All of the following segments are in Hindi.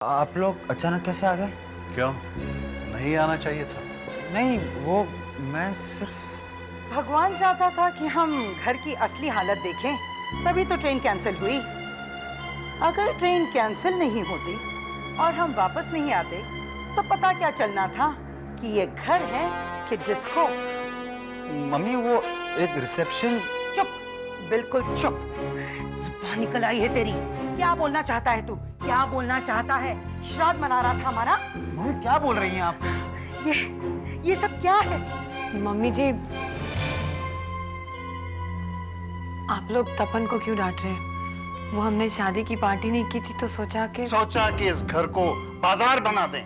आप लोग अचानक कैसे आ गए? क्यों? नहीं आना चाहिए था? नहीं, वो मैं सिर्फ भगवान चाहता था कि हम घर की असली हालत देखें, तभी तो ट्रेन कैंसिल हुई। अगर ट्रेन कैंसिल नहीं होती और हम वापस नहीं आते तो पता क्या चलना था कि ये घर है कि डिस्को। मम्मी वो एक रिसेप्शन। चुप, बिल्कुल चुप। जुबान निकल आई है तेरी। क्या बोलना चाहता है तू? क्या बोलना चाहता है? श्राद्ध मना रहा था हमारा। मम्मी क्या बोल रही हैं आप? ये सब क्या है? मम्मी जी, आप लोग तपन को क्यों डांट रहे हैं? वो हमने शादी की पार्टी नहीं की थी तो सोचा कि इस घर को बाजार बना दें।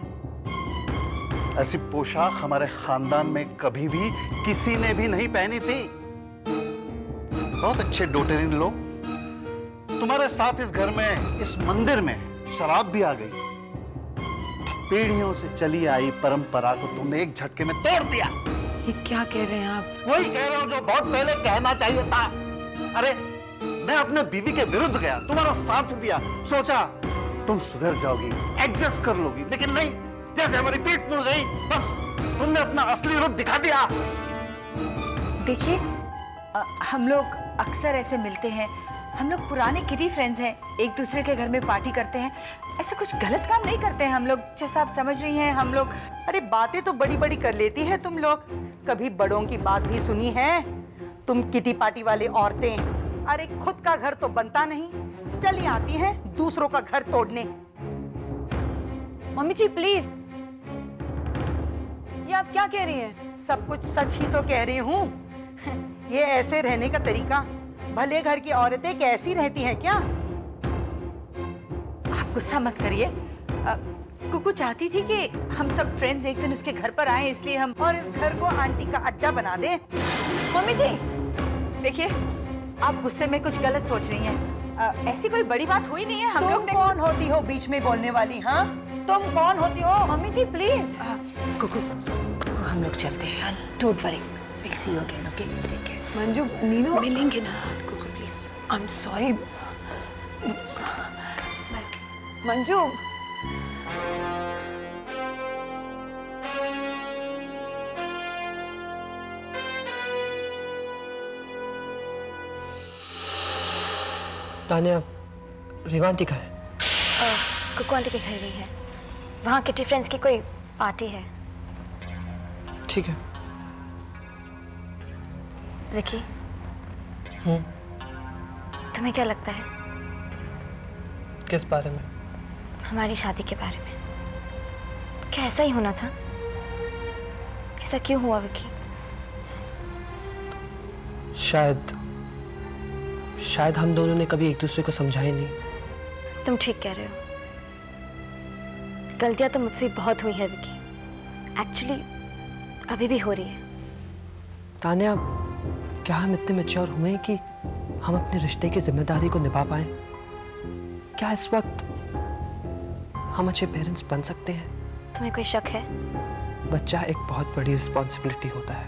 ऐसी पोशाक हमारे खानदान में कभी भी किसी ने भी नहीं पहनी थी। बहुत अच्छे डोटेरिन लोग। तुम्हारे साथ इस घर में, इस मंदिर में शराब भी आ गई। पीढ़ियों से चली आई परंपरा को तुमने एक झटके में तोड़ दिया। ये क्या कह रहे हैं आप? वही कह रहा हूं जो बहुत पहले कहना चाहिए था। अरे मैं अपने बीवी के विरुद्ध गया, तुम्हारा साथ दिया, सोचा तुम सुधर जाओगी, एडजस्ट कर लोगी, लेकिन नहीं। जैसे हमारी पीठ मुड़ गई, बस तुमने अपना असली रूप दिखा दिया। देखिए, हम लोग अक्सर ऐसे मिलते हैं, हम लोग पुराने किटी फ्रेंड्स हैं, एक दूसरे के घर में पार्टी करते हैं। ऐसा कुछ गलत काम नहीं करते हैं हम लोग, जैसा आप समझ रही हैं हम लोग। अरे बातें तो बड़ी बड़ी कर लेती है तुम लोग, कभी बड़ों की बात भी सुनी है? तुम किटी पार्टी वाले औरतें, अरे खुद का घर तो बनता नहीं, चली आती हैं दूसरों का घर तोड़ने। मम्मी जी प्लीज, ये आप क्या कह रही हैं? सब कुछ सच ही तो कह रही हूँ। ये ऐसे रहने का तरीका, भले घर की औरतें कैसी रहती हैं क्या? आप गुस्सा मत करिए। कुकू चाहती थी कि हम सब फ्रेंड्स एक दिन उसके घर पर आए, इसलिए हम। और इस घर को आंटी का अड्डा बना दे। मम्मी जी देखिए, आप गुस्से में कुछ गलत सोच रही हैं। ऐसी कोई बड़ी बात हुई नहीं है। हम तुम लोग ने। कौन होती हो बीच में बोलने वाली? हाँ, तुम कौन होती हो? Mummy ji please. कुकू, हम लोग चलते हैं। Don't worry, will see you again, okay? ठीक है मंजू, नीनू मिलेंगे ना। Kuku please. I am sorry Manju. Tanya, Rivanti का है? कुकू आंटी के घर गई है, वहाँ किटी फ्रेंड्स की कोई पार्टी है। ठीक है। विकी, तुम्हें क्या लगता है किस बारे में? हमारी शादी के बारे में? क्या ऐसा ही होना था? ऐसा क्यों हुआ विकी? शायद हम दोनों ने कभी एक दूसरे को समझा ही नहीं। तुम ठीक कह रहे हो, गलतियां तो मुझसे भी बहुत हुई है विकी। एक्चुअली अभी भी हो रही है। तान्या, क्या हम इतने मैच्योर हुए हैं कि हम अपने रिश्ते की जिम्मेदारी को निभा पाए? क्या इस वक्त हम अच्छे पेरेंट्स बन सकते हैं? तुम्हें कोई शक है? बच्चा एक बहुत बड़ी रिस्पॉन्सिबिलिटी होता है।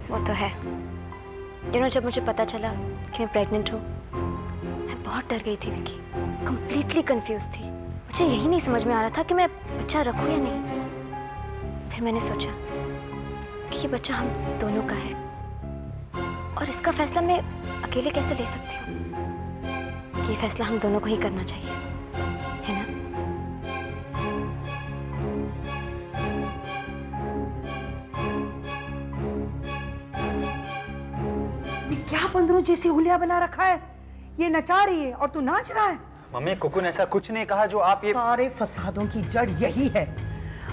वो तो है। जब मुझे पता चला कि मैं प्रेग्नेंट हूँ, मैं बहुत डर गई थी विकी, कंप्लीटली कंफ्यूज थी। मुझे यही नहीं समझ में आ रहा था कि मैं बच्चा रखूँ या नहीं। फिर मैंने सोचा कि ये बच्चा हम दोनों का है और इसका फैसला मैं अकेले कैसे ले सकती हूँ। ये फैसला हम दोनों को ही करना चाहिए, है ना? ये क्या बंदरों जैसी हुलिया बना रखा है? ये नचा रही है और तू नाच रहा है। मम्मी, कुकू ने ऐसा कुछ नहीं कहा जो आप ये। सारे फसादों की जड़ यही है।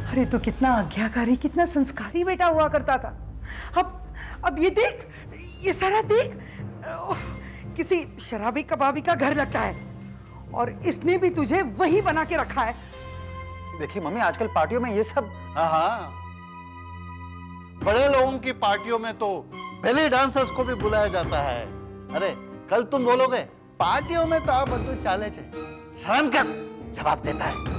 अरे तो कितना आज्ञाकारी, कितना संस्कारी बेटा हुआ करता था। अब ये देख, ये सारा देख, किसी शराबी कबाबी का घर लगता है और इसने भी तुझे वही बना के रखा है। देखिए मम्मी, आजकल पार्टियों में ये सब। हाँ, बड़े लोगों की पार्टियों में तो बेली डांसर्स को भी बुलाया जाता है। अरे कल तुम बोलोगे पार्टियों में तो आप बंदू चाले चे, शर्म कर, जवाब देता है।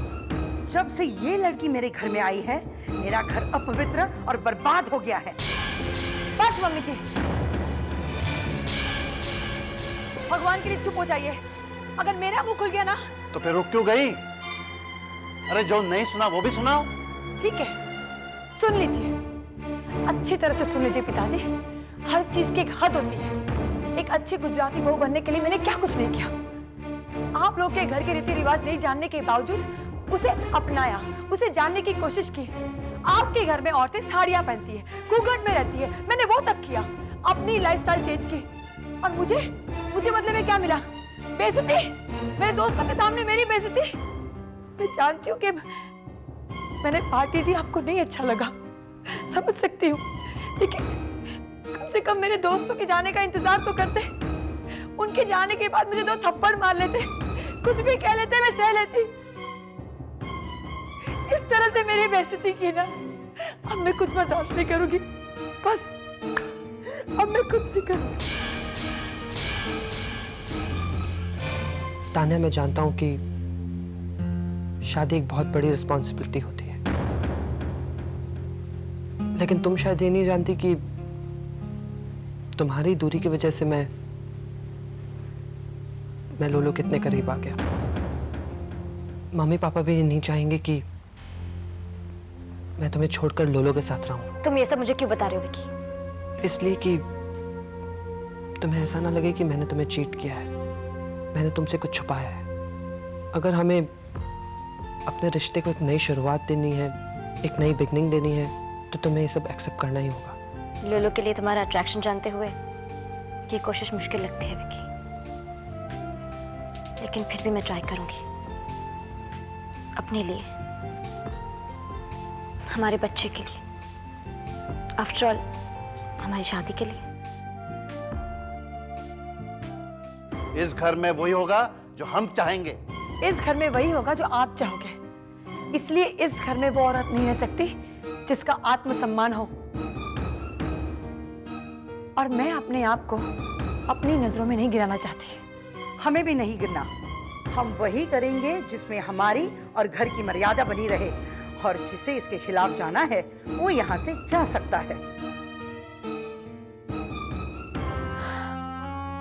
जब से ये लड़की मेरे घर में आई है, मेरा घर अपवित्र और बर्बाद हो गया है। बस मम्मी जी, भगवान के लिए चुप हो जाइए। अगर मेरा मुंह खुल गया ना तो फिर रुक क्यों गई? अरे जो नहीं सुना वो भी सुनाओ। ठीक है, सुन लीजिए, अच्छी तरह से सुन लीजिए पिताजी। हर चीज की एक हद होती है। एक अच्छी गुजराती बहू बनने के लिए मैंने क्या कुछ नहीं किया। आप लोग के घर के रीति रिवाज नहीं जानने के बावजूद उसे अपनाया, उसे जानने की कोशिश की। आपके घर में औरतें साड़ियां पहनती है, घूंघट में रहती है, मैंने वो तक किया, अपनी लाइफस्टाइल चेंज की। और मुझे बदले में क्या मिला? बेइज्जती। मेरे दोस्तों के सामने मेरी बेइज्जती। मैं जानती हूँ कि मैंने पार्टी दी, आपको नहीं अच्छा लगा, समझ सकती हूँ, लेकिन कम से कम मेरे दोस्तों के जाने का इंतजार तो करते। उनके जाने के बाद मुझे 2 थप्पड़ मार लेते, कुछ भी कह लेते, मैं सह लेती। इस तरह से मेरी बेइज्जती की ना, अब मैं कुछ बर्दाश्त नहीं करूंगी। बस अब मैं कुछ नहीं करूंगी। तान्या, मैं जानता हूं कि शादी एक बहुत बड़ी रिस्पॉन्सिबिलिटी होती है, लेकिन तुम शायद ये नहीं जानती कि तुम्हारी दूरी की वजह से मैं लोलो कितने करीब आ गया। मम्मी पापा भी नहीं चाहेंगे कि मैं तुम्हें छोड़कर लोलो के साथ रहूं। तुम ये सब मुझे क्यों बता रहे हो विकी? इसलिए कि तुम्हें ऐसा ना लगे कि मैंने तुम्हें चीट किया है, मैंने तुमसे कुछ छुपाया है। अगर हमें अपने रिश्ते को एक नई शुरुआत देनी है, एक नई बिगनिंग देनी है, तो तुम्हें ये सब एक्सेप्ट करना ही होगा। लोलो के लिए तुम्हारा अट्रैक्शन जानते हुए ये कोशिश मुश्किल लगती है विकी, लेकिन फिर भी मैं ट्राई करूंगी, अपने लिए, हमारे बच्चे के लिए, आफ्टर ऑल हमारी शादी के लिए। इस घर में वही होगा जो हम चाहेंगे। इस घर में वही होगा जो आप चाहोगे। इसलिए इस घर में वो औरत नहीं रह सकती जिसका आत्मसम्मान हो। और मैं अपने आप को अपनी नजरों में नहीं गिराना चाहती। हमें भी नहीं गिरना। हम वही करेंगे जिसमें हमारी और घर की मर्यादा बनी रहे, और जिसे इसके खिलाफ जाना है वो यहाँ से जा सकता है।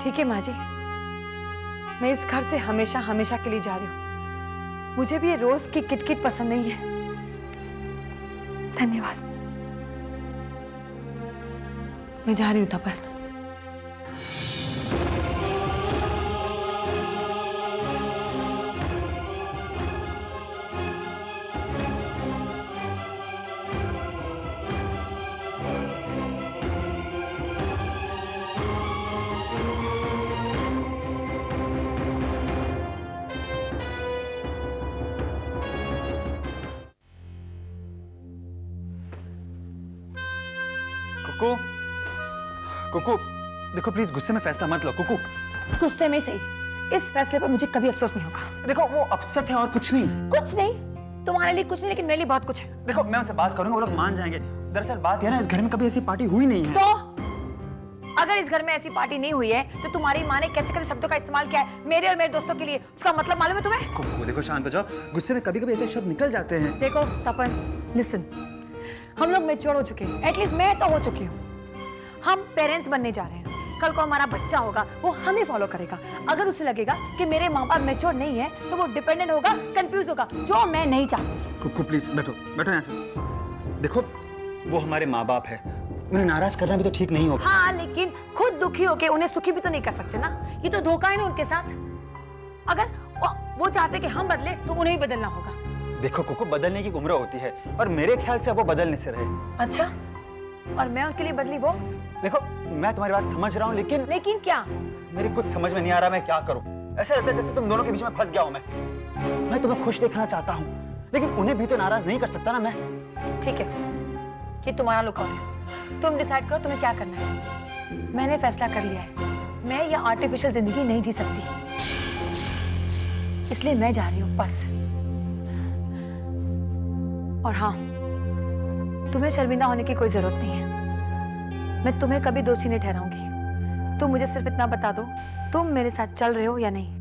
ठीक है माँ जी, मैं इस घर से हमेशा हमेशा के लिए जा रही हूँ। मुझे भी ये रोज की किटकिट पसंद नहीं है। धन्यवाद। मैं जा रही हूँ तपन। कुकू, कुकू, देखो प्लीज गुस्से में फैसला मत लो। कुकू, गुस्से में सही, इस फैसले पर मुझे कभी अफसोस नहीं होगा। देखो वो अपसेट है और कुछ नहीं। कुछ नहीं, तुम्हारे लिए कुछ नहीं, लेकिन मेरे लिए बहुत कुछ है। देखो मैं उनसे बात करूंगा, वो लोग मान जाएंगे। दरअसल बात यह ना, इस घर में कभी ऐसी पार्टी हुई नहीं है। तो अगर इस घर में ऐसी पार्टी नहीं हुई है तो तुम्हारी माँ ने कैसे कैसे शब्दों का इस्तेमाल किया है मेरे और मेरे दोस्तों के लिए, उसका मतलब मालूम है तुम्हें? कुकू देखो, शांत हो जाओ। गुस्से में कभी कभी ऐसे शब्द निकल जाते हैं। देखो तपन, लिसन, हम लोग मैच्योर हो चुके हैं, एटलीस्ट मैं तो हो चुकी हूँ। हम पेरेंट्स बनने जा रहे हैं। कल को हमारा बच्चा होगा, वो हमें फॉलो करेगा। अगर उसे लगेगा कि मेरे माँ बाप मैच्योर नहीं है तो वो डिपेंडेंट होगा, कंफ्यूज होगा, जो मैं नहीं चाहती। कुकू प्लीज बैठो, बैठो यहाँ से। देखो वो हमारे माँ बाप है, उन्हें नाराज करना भी तो ठीक नहीं होगा। हाँ, लेकिन खुद दुखी होके उन्हें सुखी भी तो नहीं कर सकते ना। ये तो धोखा है ना उनके साथ। अगर वो चाहते कि हम बदले तो उन्हें ही बदलना होगा। देखो कुकू, बदलने की उम्र होती है और मेरे ख्याल से अब वो बदलने से रहे। अच्छा, और मैं उनके लिए बदली वो? देखो मैं तुम्हारी बात समझ रहा हूँ, लेकिन क्या? मेरी कुछ समझ में नहीं आ रहा मैं क्या करूँ। ऐसा लगता है जैसे तुम दोनों के बीच में फंस गया हूँ मैं तुम्हें खुश देखना चाहता हूँ, लेकिन उन्हें भी तो नाराज नहीं कर सकता ना मैं। ठीक है, ये तुम्हारा लुक आउट है, तुम डिसाइड करो तुम्हें क्या करना है। मैंने फैसला कर लिया है, मैं ये आर्टिफिशियल जिंदगी नहीं जी सकती, इसलिए मैं जा रही हूँ बस। और हाँ, तुम्हें शर्मिंदा होने की कोई जरूरत नहीं है। मैं तुम्हें कभी दोषी नहीं ठहराऊंगी। तुम मुझे सिर्फ इतना बता दो, तुम मेरे साथ चल रहे हो या नहीं।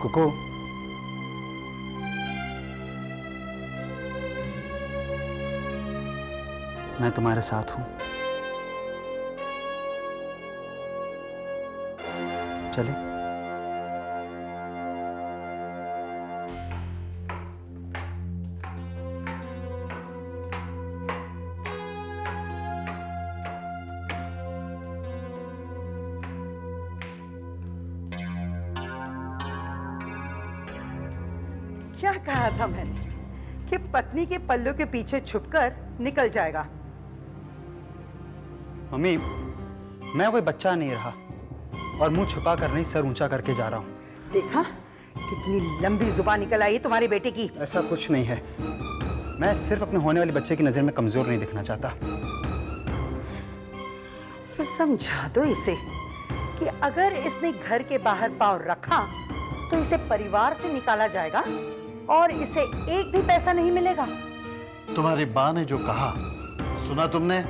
कुकू, मैं तुम्हारे साथ हूं। चले? क्या कहा था मैंने कि पत्नी के पल्लू के पीछे छुपकर निकल जाएगा। मम्मी, मैं कोई बच्चा नहीं रहा और मुंह छुपा कर नहीं, सर ऊंचा करके जा रहा हूं। देखा कितनी लंबी जुबान निकल आई है तुम्हारे बेटे की। ऐसा कुछ नहीं है, मैं सिर्फ अपने होने वाले बच्चे की नजर में कमजोर नहीं दिखना चाहता। फिर समझा दो इसे कि अगर इसने घर के बाहर पांव रखा तो इसे परिवार से निकाला जाएगा और इसे एक भी पैसा नहीं मिलेगा। तुम्हारी माँ ने जो कहा सुना तुमने?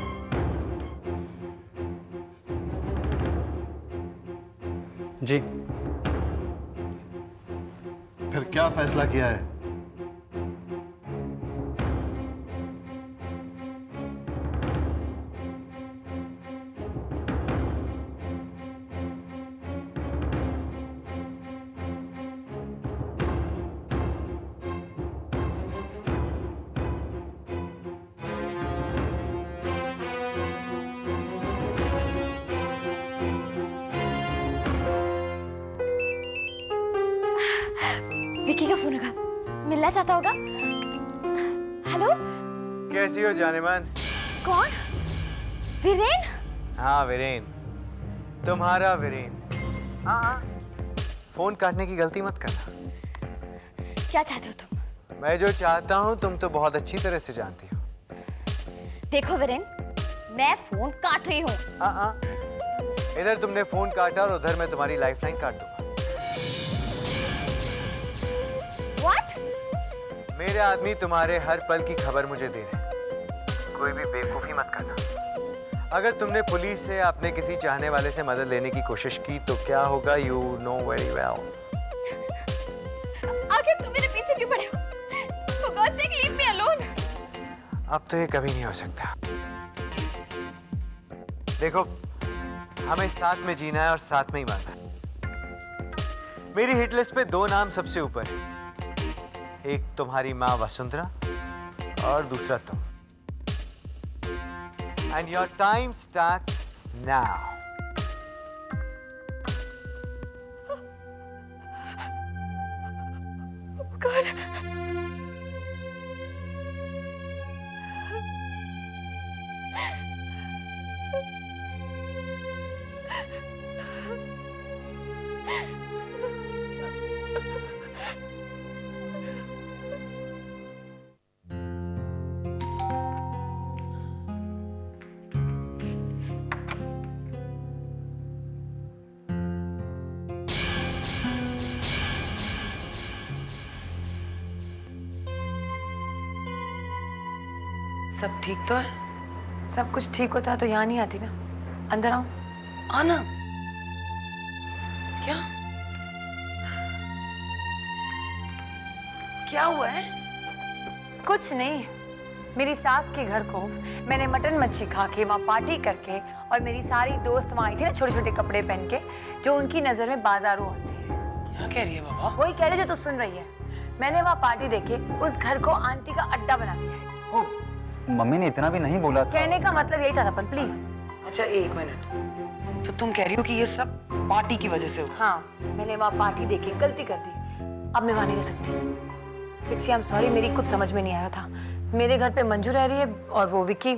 जी। फिर क्या फैसला किया है? विकी का फोन लगा, मिलना चाहता होगा। हेलो, कैसी हो जानेमान? कौन? वीरेन? हाँ वीरेन, तुम्हारा वीरेन। हाँ, फोन काटने की गलती मत करना। क्या चाहते हो तुम? मैं जो चाहता हूँ तुम तो बहुत अच्छी तरह से जानती हो। देखो वीरेन, मैं फोन काट रही हूँ। हाँ, इधर तुमने फोन काटा और उधर मैं तुम्हारी लाइफलाइन काट दूंगा। What? मेरे आदमी तुम्हारे हर पल की खबर मुझे दे रहे हैं। कोई भी बेवकूफी मत करना। अगर तुमने पुलिस से अपने किसी चाहने वाले से मदद लेने की कोशिश की तो क्या होगा, यू नो वेरी वेल। आखिर तुम मेरे पीछे क्यों पड़े हो? For God's sake, leave me alone. अब तो ये कभी नहीं हो सकता। देखो, हमें साथ में जीना है और साथ में ही मरना है। मेरी हिट लिस्ट पे 2 नाम सबसे ऊपर है, एक तुम्हारी माँ वसुंधरा और दूसरा तुम। And your time starts now. God. सब ठीक तो है? सब कुछ ठीक होता तो यहाँ नहीं आती ना। अंदर आओ। आना। क्या? क्या हुआ है? कुछ नहीं, मेरी सास के घर को मैंने मटन मच्छी खा के, वहाँ पार्टी करके, और मेरी सारी दोस्त वहाँ आई थी ना छोटे छोटे कपड़े पहन के, जो उनकी नजर में बाजारू होती है। क्या कह रही है बाबा? वही कह रही जो तू सुन रही है। मैंने वहाँ पार्टी देके उस घर को आंटी का अड्डा बना दिया है। मम्मी ने इतना भी नहीं बोला था। कहने का मतलब यही था अपन, प्लीज। अच्छा एक मिनट, तो तुम कह रही हो कि ये सब पार्टी की वजह से हुआ? हाँ, मैंने वहाँ पार्टी देके गलती कर दी। अब मैं वहाँ नहीं रह सकती। फिक्सी, आई एम सॉरी, मेरी कुछ समझ में नहीं आया था। मेरे घर पे मंजू रह रही है और वो विक्की,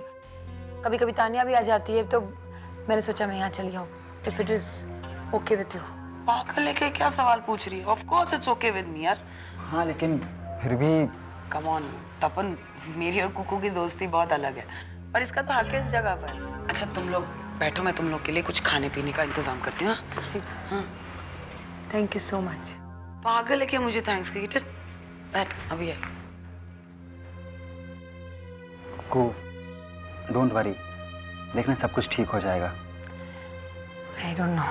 कभी कभी तानिया भी आ जाती है, तो मैंने सोचा मैं यहाँ चली आऊँ। If it is okay with you. पागल है, क्या सवाल पूछ रही है? Of course it's okay with me यार। हाँ, लेकिन फिर भी कम ऑन तपन, मेरी और कुकू की दोस्ती बहुत अलग है, पर इसका तो हक है इस जगह पर। अच्छा तुम लोग बैठो, मैं तुम लोग के लिए कुछ खाने पीने का इंतजाम करती हूँ। हाँ, थैंक यू सो मच। पागल है क्या मुझे थैंक्स की? चल बैठ, अभी है। को डोंट वरी, देखना सब कुछ ठीक हो जाएगा। I don't know.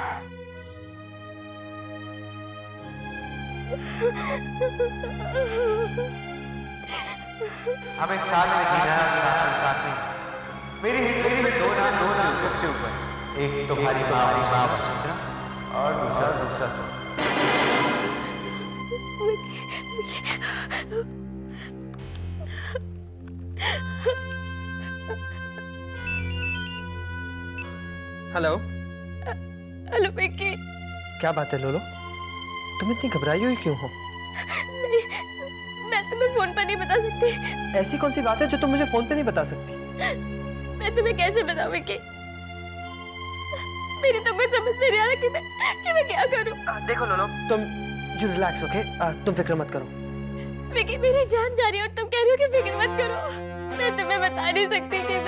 हमें साथ में जीना है, साथ में मेरी दो नाम सबसे ऊपर, एक तुम्हारी माँ वसुंधरा और दूसरा तुम। हेलो। हेलो विकी। क्या बात है लोलो, तुम इतनी घबराई हुई क्यों हो? नहीं, मैं तुम्हें फोन पर नहीं बता सकती। ऐसी कौन सी बात है जो तुम मुझे फोन पे नहीं बता सकती? मैं तुम्हें कैसे बताऊं विकी? मेरी तो कुछ समझ नहीं आ रहा कि मैं क्या करूं। देखो लोलो, तुम यू रिलैक्स, ओके? तुम फिक्र मत करो। विकी, मेरी जान जा रही है और तुम कह रही हो कि फिक्र मत करो। मैं तुम्हें बता नहीं सकती कि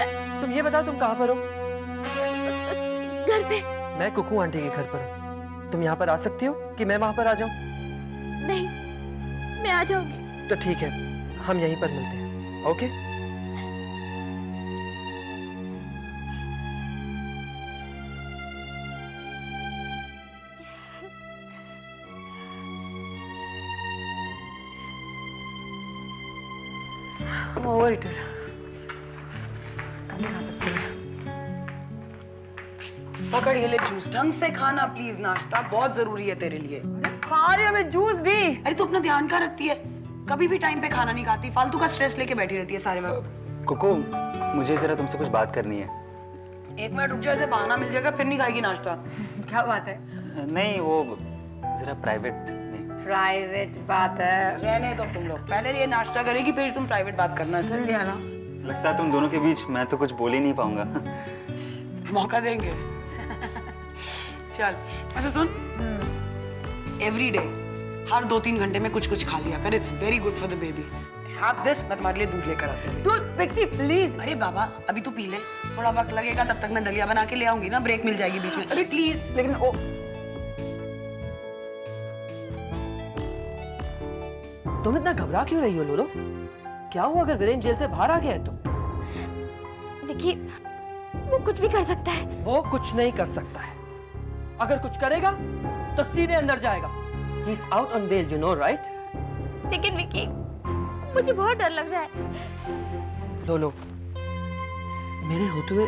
तुम ये बताओ, तुम कहाँ पर हो? घर पे। मैं कुकू आंटी के घर पर हूँ। तुम यहाँ पर आ सकती हो कि मैं वहाँ पर आ जाऊँ? नहीं, मैं आ जाऊंगी। तो ठीक है, हम यहीं पर मिलते हैं, ओके? वेटर, खा सकती है। पकड़ ये ले जूस, ढंग से खाना प्लीज, नाश्ता बहुत जरूरी है तेरे लिए। खा रही हूँ मैं जूस भी। अरे तू अपना ध्यान कहाँ रखती है? कभी भी टाइम पे खाना नहीं खाती, फालतू का स्ट्रेस लेके बैठी रहती है सारे वक्त। कुकू, मुझे जरा तुमसे कुछ बात करनी है। 1 मिनट रुक जा, ऐसे बहाना मिल जाएगा फिर नहीं खाएगी नाश्ता। क्या बात है? नहीं, वो जरा प्राइवेट में। प्राइवेट बात है। रहने दो तुम लोग, पहले ये नाश्ता करेगी फिर तुम प्राइवेट बात करना इससे। लगता है तुम दोनों के बीच मैं तो कुछ बोल ही नहीं पाऊंगा। मौका देंगे। चल, अच्छा सुन, एवरी डे हर 2-3 घंटे में कुछ कुछ खा लिया कर, it's very good for the baby. Have this, मैं तुम्हारे लिए दूध लेकर आती हूँ। दूध विक्सी प्लीज। अरे बाबा, अभी तू पी ले, थोड़ा वक्त लगेगा, तब तक मैं दलिया बना के ले आऊंगी ना, ब्रेक मिल जाएगी बीच में। अरे प्लीज। लेकिन ओ तुम इतना घबरा क्यों रही हो लोलो? क्या हुआ अगर वीरेन जेल से बाहर आ गया है तो? विकी, वो कुछ भी कर सकता है। वो कुछ नहीं कर सकता है। अगर कुछ करेगा तो सीधे अंदर जाएगा। He's out on bail, you know, right? लेकिन विकी, मुझे बहुत डर लग रहा है। लोलो, मेरे होते हुए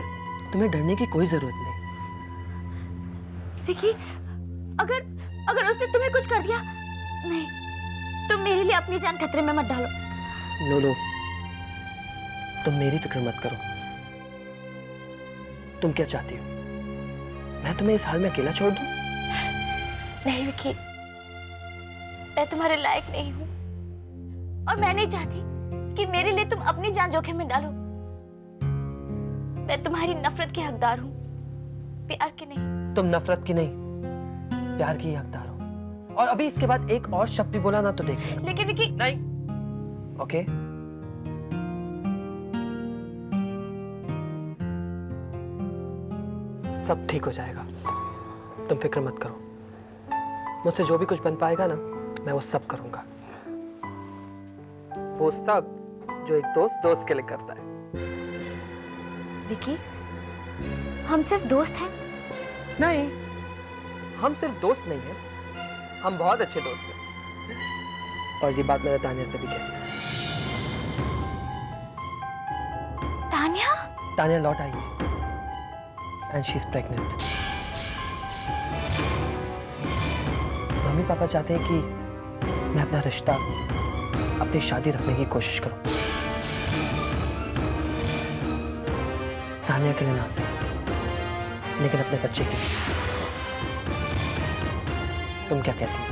तुम्हें डरने की कोई जरूरत नहीं। विकी, अगर उसने तुम्हें कुछ कर दिया, नहीं, तुम मेरे लिए अपनी जान खतरे में मत डालो। लोलो, तुम मेरी फिक्र मत करो। तुम क्या चाहती हो? मैं तुम्हें इस हाल में अकेला छोड़ दूं? नहीं विकी, मैं तुम्हारे लायक नहीं हूँ और मैं नहीं चाहती कि मेरे लिए तुम अपनी जान जोखिम में डालो। मैं तुम्हारी नफरत की हकदार हूँ, प्यार की नहीं। तुम नफरत की नहीं, प्यार की हकदार हो। और अभी इसके बाद एक और शब्द भी बोला ना तो देख लेना। लेकिन विकी, नहीं, ओके? सब ठीक हो जाएगा, तुम फिक्र मत करो। मुझसे जो भी कुछ बन पाएगा ना, मैं वो सब करूंगा। वो सब जो एक दोस्त के लिए करता है। विकी, हम सिर्फ दोस्त हैं? नहीं, हम सिर्फ दोस्त नहीं हैं, हम बहुत अच्छे दोस्त हैं। और ये बात मैंने तानिया से भी कही। तानिया? तानिया लौट आई है and she is pregnant. Mummy papa चाहते हैं कि मैं अपना रिश्ता, अपनी शादी रखने की कोशिश करूं। तानिया के लिए ना सही, लेकिन अपने बच्चे के लिए। तुम क्या कहती हो?